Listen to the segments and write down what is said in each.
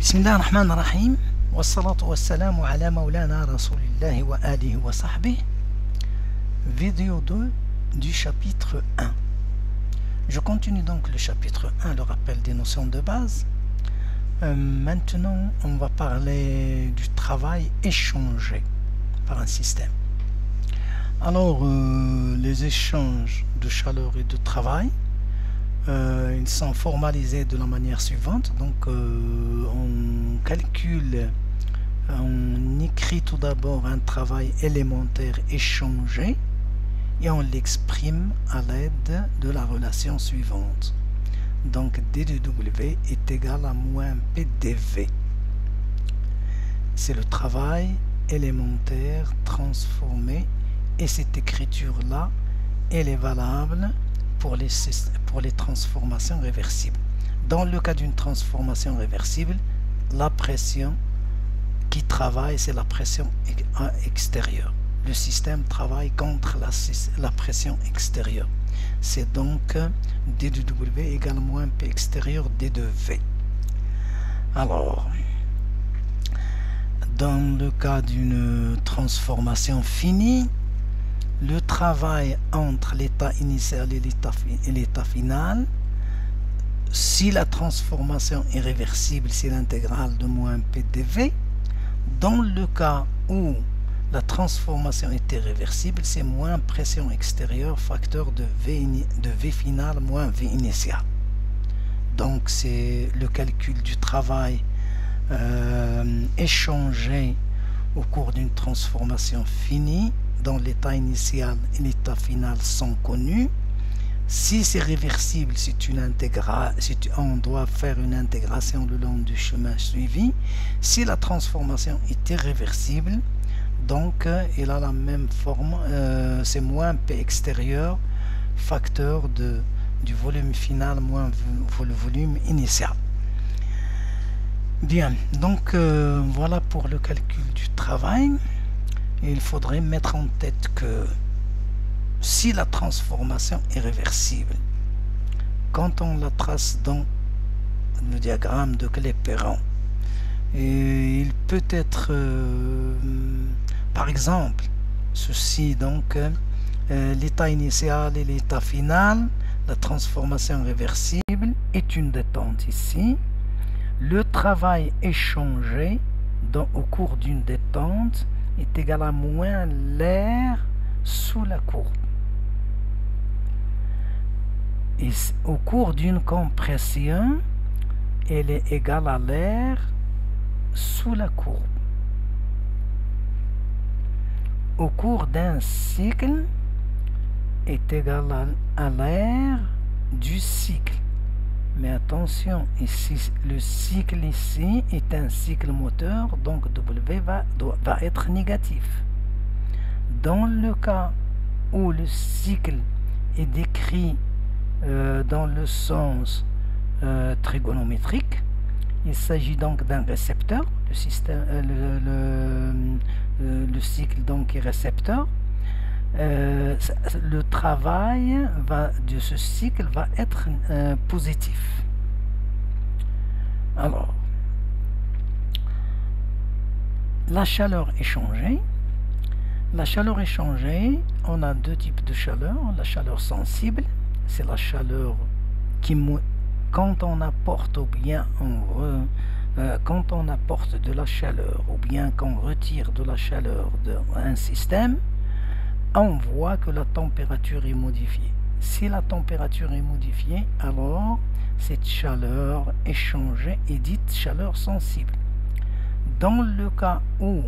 Bismillah ar-Rahman ar-Rahim. Wassalatu wassalamu ala maulana rasulillahi wa alihi wa sahbihi. Vidéo 2 du chapitre 1. Je continue donc le chapitre 1, le rappel des notions de base. Maintenant, on va parler du travail échangé par un système. Alors, les échanges de chaleur et de travail, ils sont formalisés de la manière suivante. Donc, on calcule, on écrit tout d'abord un travail élémentaire échangé et on l'exprime à l'aide de la relation suivante. Donc, D de W est égal à moins P dV. C'est le travail élémentaire transformé et cette écriture-là, elle est valable pour les transformations réversibles. Dans le cas d'une transformation réversible, la pression qui travaille, c'est la pression extérieure. Le système travaille contre la pression extérieure. C'est donc D de W égale moins P extérieur D de V. Alors, dans le cas d'une transformation finie, le travail entre l'état initial et l'état final, si la transformation est réversible, c'est l'intégrale de moins P dV. Dans le cas où la transformation est irréversible, c'est moins pression extérieure, facteur de V final moins V initial. Donc c'est le calcul du travail échangé au cours d'une transformation finie, dont l'état initial et l'état final sont connus. Si c'est réversible, c'est une intégrale, on doit faire une intégration le long du chemin suivi. Si la transformation est irréversible, donc elle a la même forme, c'est moins P extérieur, facteur du volume final moins le volume initial. Bien, donc voilà pour le calcul du travail. Il faudrait mettre en tête que si la transformation est réversible, quand on la trace dans le diagramme de Clapeyron, il peut être, par exemple, ceci, donc l'état initial et l'état final, la transformation réversible est une détente ici. Le travail échangé au cours d'une détente est égal à moins l'air sous la courbe. Et au cours d'une compression, elle est égale à l'air sous la courbe. Au cours d'un cycle est égal à l'air du cycle. Mais attention, ici, le cycle ici est un cycle moteur, donc W va être négatif. Dans le cas où le cycle est décrit dans le sens trigonométrique, il s'agit donc d'un récepteur, le cycle donc est récepteur. Le travail de ce cycle va être positif. Alors, la chaleur échangée. La chaleur échangée, on a deux types de chaleur. La chaleur sensible, c'est la chaleur qui, quand on apporte ou bien quand on apporte de la chaleur ou bien qu'on retire de la chaleur d'un système, on voit que la température est modifiée. Si la température est modifiée, alors cette chaleur échangée est dite chaleur sensible. Dans le cas où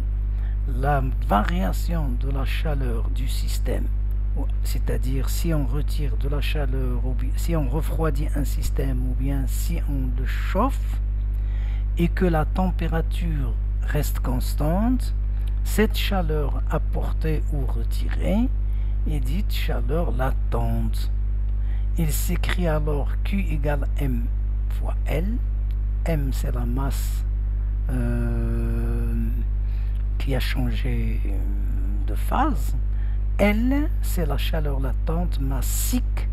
la variation de la chaleur du système, c'est-à-dire si on retire de la chaleur, ou bien si on refroidit un système ou bien si on le chauffe et que la température reste constante, cette chaleur apportée ou retirée est dite chaleur latente. Il s'écrit alors Q égale M fois L. M, c'est la masse qui a changé de phase. L, c'est la chaleur latente massique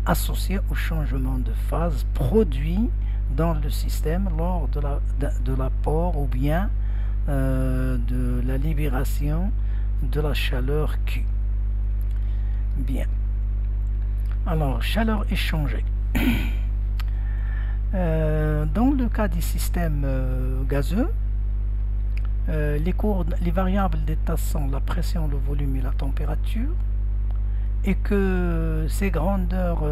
associée au changement de phase produit dans le système lors de l'apport ou bien de la libération de la chaleur Q. Bien. Alors, chaleur échangée. Dans le cas des systèmes gazeux, les variables d'état sont la pression, le volume et la température, et que ces grandeurs,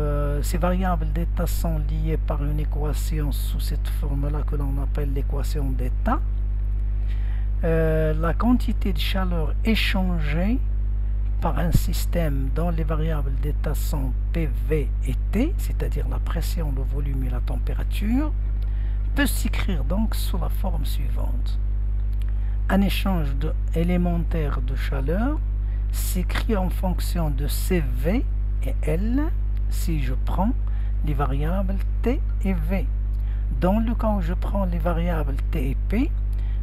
ces variables d'état sont liées par une équation sous cette forme-là que l'on appelle l'équation d'état. La quantité de chaleur échangée par un système dont les variables d'état sont PV et T, c'est-à-dire la pression, le volume et la température, peut s'écrire donc sous la forme suivante. Un échange élémentaire de chaleur s'écrit en fonction de CV et L si je prends les variables T et V. Dans le cas où je prends les variables T et P,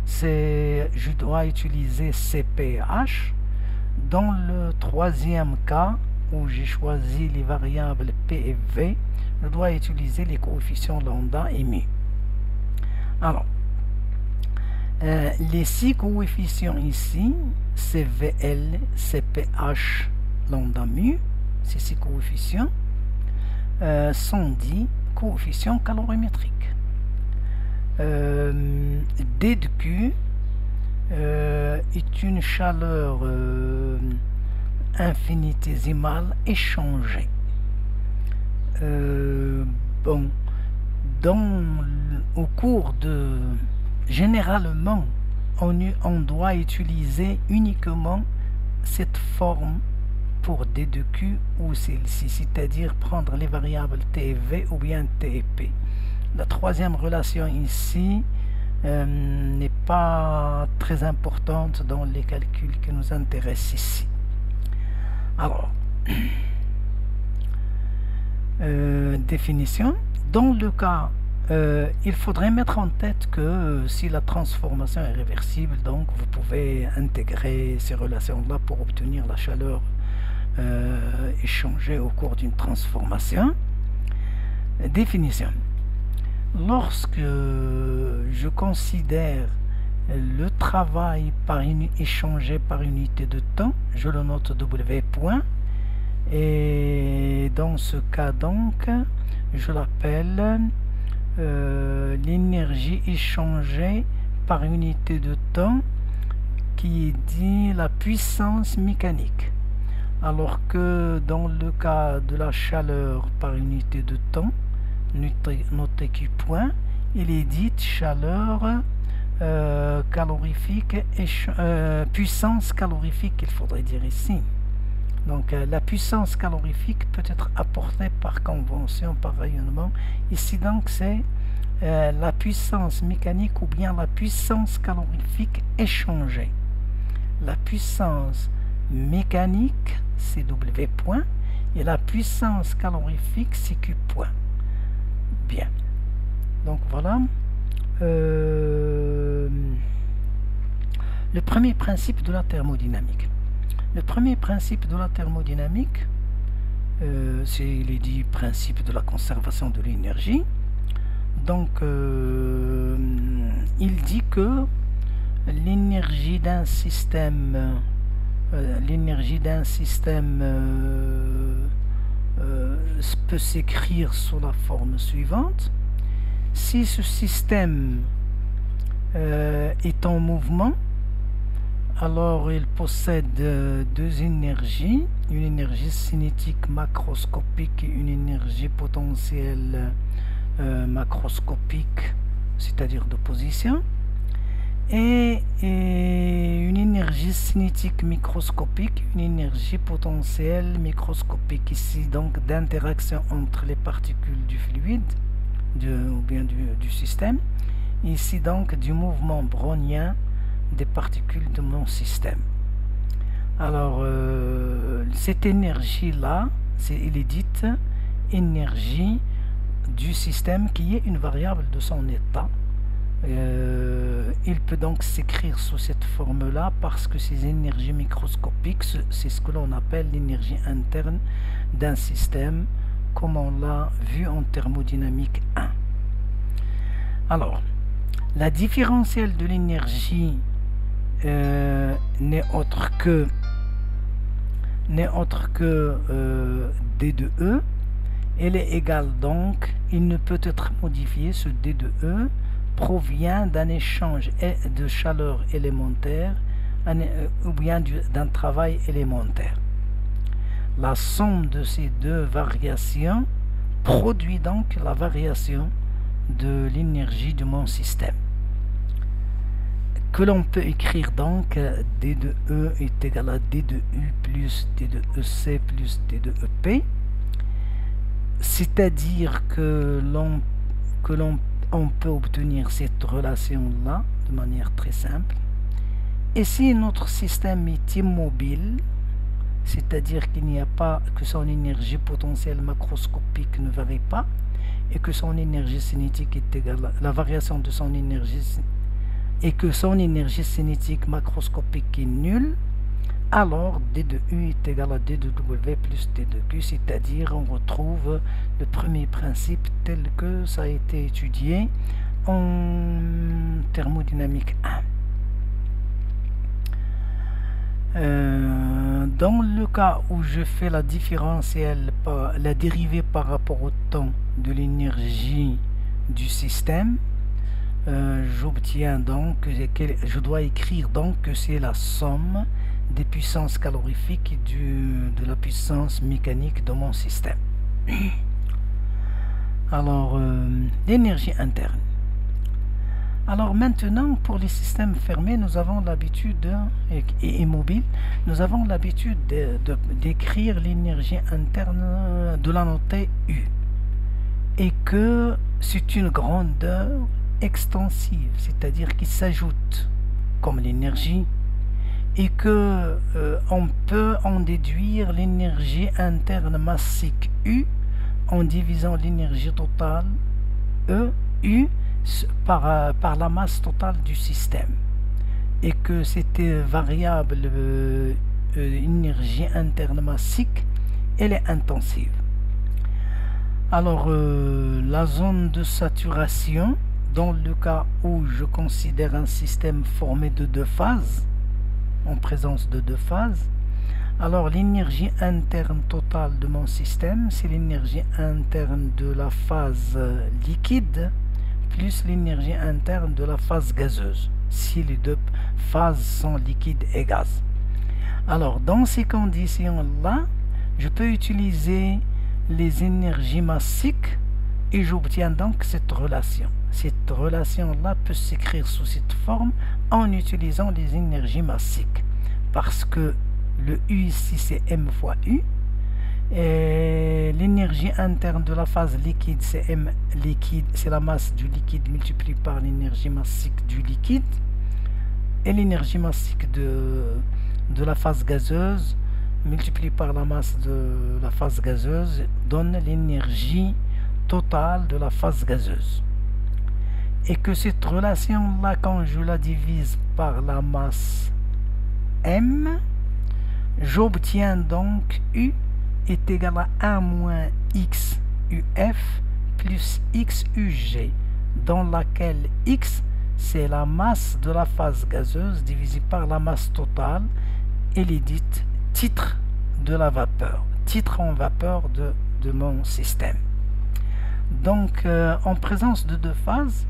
je dois utiliser CP et H. Dans le troisième cas où j'ai choisi les variables P et V, je dois utiliser les coefficients lambda et mu. Alors, les 6 coefficients ici, CVL, CPH, lambda mu, ces 6 coefficients sont dits coefficients calorimétriques. D de Q est une chaleur infinitésimale échangée. Bon, au cours de... Généralement, on doit utiliser uniquement cette forme pour D de Q ou celle-ci, c'est-à-dire prendre les variables T et V ou bien T et P. La troisième relation ici n'est pas très importante dans les calculs qui nous intéressent ici. Alors, définition. Dans le cas, il faudrait mettre en tête que si la transformation est réversible, donc vous pouvez intégrer ces relations-là pour obtenir la chaleur échangée au cours d'une transformation. Définition. Lorsque je considère le travail échangé par unité de temps, je le note W point, et dans ce cas donc, je l'appelle l'énergie échangée par unité de temps, qui est dit la puissance mécanique, alors que dans le cas de la chaleur par unité de temps, noté Q point, il est dit chaleur calorifique et puissance calorifique, il faudrait dire ici. Donc la puissance calorifique peut être apportée par convention, par rayonnement. Ici donc c'est la puissance mécanique ou bien la puissance calorifique échangée. La puissance mécanique c'est W point et la puissance calorifique c'est Q point. Bien. Donc voilà. Le premier principe de la thermodynamique. Le premier principe de la thermodynamique, c'est les 10 principes de la conservation de l'énergie. Donc, il dit que l'énergie d'un système, peut s'écrire sous la forme suivante. Si ce système est en mouvement, alors il possède deux énergies, une énergie cinétique macroscopique et une énergie potentielle macroscopique, c'est-à-dire de position, et une énergie cinétique microscopique, une énergie potentielle microscopique, ici donc d'interaction entre les particules du fluide ou bien du système, ici donc du mouvement brownien des particules de mon système. Alors cette énergie là, il est dite énergie du système qui est une variable de son état. Il peut donc s'écrire sous cette forme là parce que ces énergies microscopiques, c'est ce que l'on appelle l'énergie interne d'un système, comme on l'a vu en thermodynamique 1. Alors, la différentielle de l'énergie n'est autre que D de E. Elle est égale donc, il ne peut être modifié, ce D de E provient d'un échange de chaleur élémentaire ou bien d'un travail élémentaire. La somme de ces deux variations produit donc la variation de l'énergie de mon système, que l'on peut écrire donc D de E est égal à D de U plus D de EC plus D de EP, c'est-à-dire que l'on peut obtenir cette relation-là de manière très simple. Et si notre système est immobile, c'est-à-dire qu'il n'y a pas, que son énergie potentielle macroscopique ne varie pas, et que son énergie cinétique est égale à la variation de son énergie, et que son énergie cinétique macroscopique est nulle, alors D de U est égal à D de W plus D de Q, c'est-à-dire on retrouve le premier principe tel que ça a été étudié en thermodynamique 1. Dans le cas où je fais la différentielle, la dérivée par rapport au temps de l'énergie du système, j'obtiens donc, je dois écrire donc que c'est la somme des puissances calorifiques et de la puissance mécanique de mon système. Alors, l'énergie interne. Alors maintenant, pour les systèmes fermés, nous avons l'habitude, et immobiles, nous avons l'habitude d'écrire l'énergie interne, de la noter U. Et que c'est une grandeur extensive, c'est-à-dire qui s'ajoute comme l'énergie, et que on peut en déduire l'énergie interne massique U en divisant l'énergie totale E, U, par la masse totale du système, et que cette variable énergie interne massique, elle est intensive. Alors la zone de saturation, dans le cas où je considère un système formé de deux phases, en présence de deux phases, alors l'énergie interne totale de mon système, c'est l'énergie interne de la phase liquide plus l'énergie interne de la phase gazeuse, si les deux phases sont liquides et gaz. Alors, dans ces conditions-là, je peux utiliser les énergies massiques et j'obtiens donc cette relation. Cette relation-là peut s'écrire sous cette forme en utilisant les énergies massiques, parce que le U ici c'est M fois U, et l'énergie interne de la phase liquide c'est M liquide, c'est la masse du liquide multipliée par l'énergie massique du liquide, et l'énergie massique de la phase gazeuse multipliée par la masse de la phase gazeuse donne l'énergie totale de la phase gazeuse. Et que cette relation-là, quand je la divise par la masse M, j'obtiens donc U est égal à 1 moins X UF plus X UG, dans laquelle X c'est la masse de la phase gazeuse divisée par la masse totale, et les dites titre de la vapeur, titre en vapeur de mon système. Donc en présence de deux phases,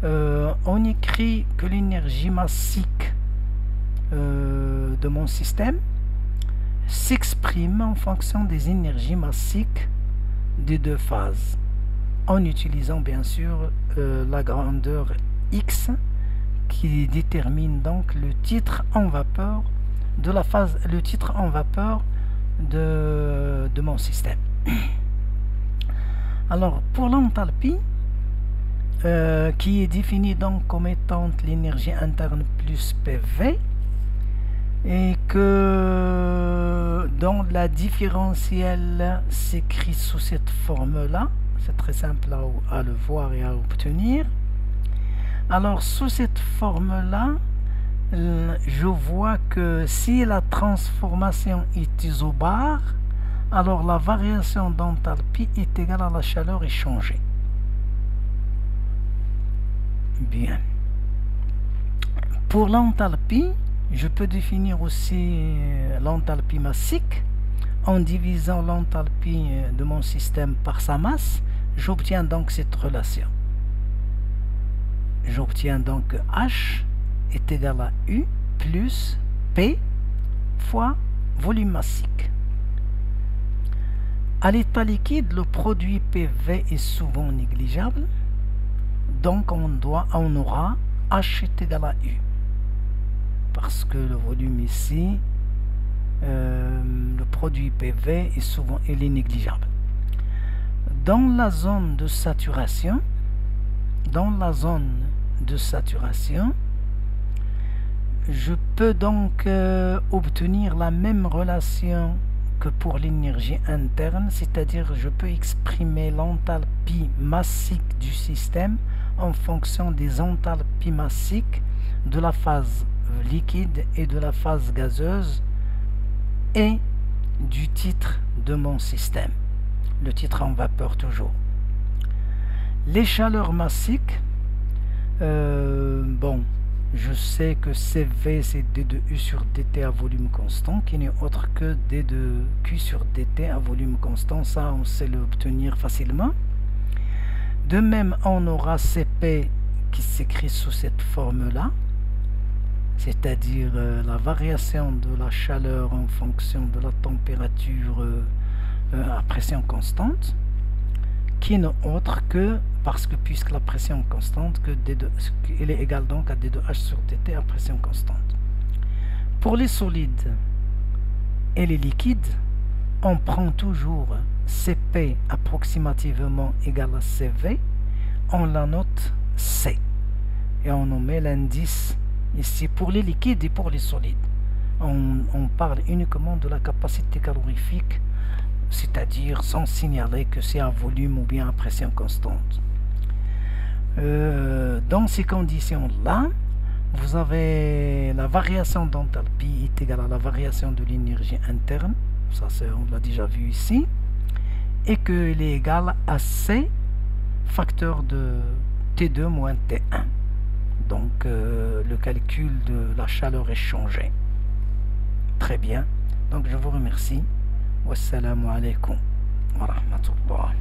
on écrit que l'énergie massique de mon système s'exprime en fonction des énergies massiques des deux phases, en utilisant bien sûr la grandeur X qui détermine donc le titre en vapeur de la phase, le titre en vapeur de mon système. Alors pour l'enthalpie, qui est définie donc comme étant l'énergie interne plus PV, et que dans la différentielle s'écrit sous cette forme-là, c'est très simple à le voir et à obtenir. Alors sous cette forme-là, je vois que si la transformation est isobare, alors la variation d'enthalpie est égale à la chaleur échangée. Bien. Pour l'enthalpie, je peux définir aussi l'enthalpie massique. En divisant l'enthalpie de mon système par sa masse, j'obtiens donc cette relation. J'obtiens donc H est égal à U plus P fois volume massique. À l'état liquide, le produit PV est souvent négligeable, donc on aura H est égal à U. Parce que le volume ici, le produit PV est souvent est négligeable. Dans la zone de saturation, je peux donc obtenir la même relation que pour l'énergie interne, c'est-à-dire je peux exprimer l'enthalpie massique du système en fonction des enthalpies massiques de la phase liquide et de la phase gazeuse et du titre de mon système, le titre en vapeur toujours. Les chaleurs massiques, bon, je sais que CV c'est D de U sur DT à volume constant, qui n'est autre que D de Q sur DT à volume constant, ça on sait l'obtenir facilement. De même, on aura CP qui s'écrit sous cette forme-là, c'est-à-dire la variation de la chaleur en fonction de la température à pression constante, qui n'est autre que, parce que puisque la pression constante, que elle est égale donc à D de H sur DT à pression constante. Pour les solides et les liquides, on prend toujours CP approximativement égal à CV, on la note C, et on met l'indice ici pour les liquides et pour les solides. On parle uniquement de la capacité calorifique, c'est-à-dire sans signaler que c'est à volume ou bien à pression constante. Dans ces conditions-là, vous avez la variation d'enthalpie est égale à la variation de l'énergie interne, ça on l'a déjà vu ici, et qu'elle est égale à C facteur de T2 moins T1. Donc le calcul de la chaleur est changé. Très bien. Donc je vous remercie. Wassalamu alaikum wa rahmatullah.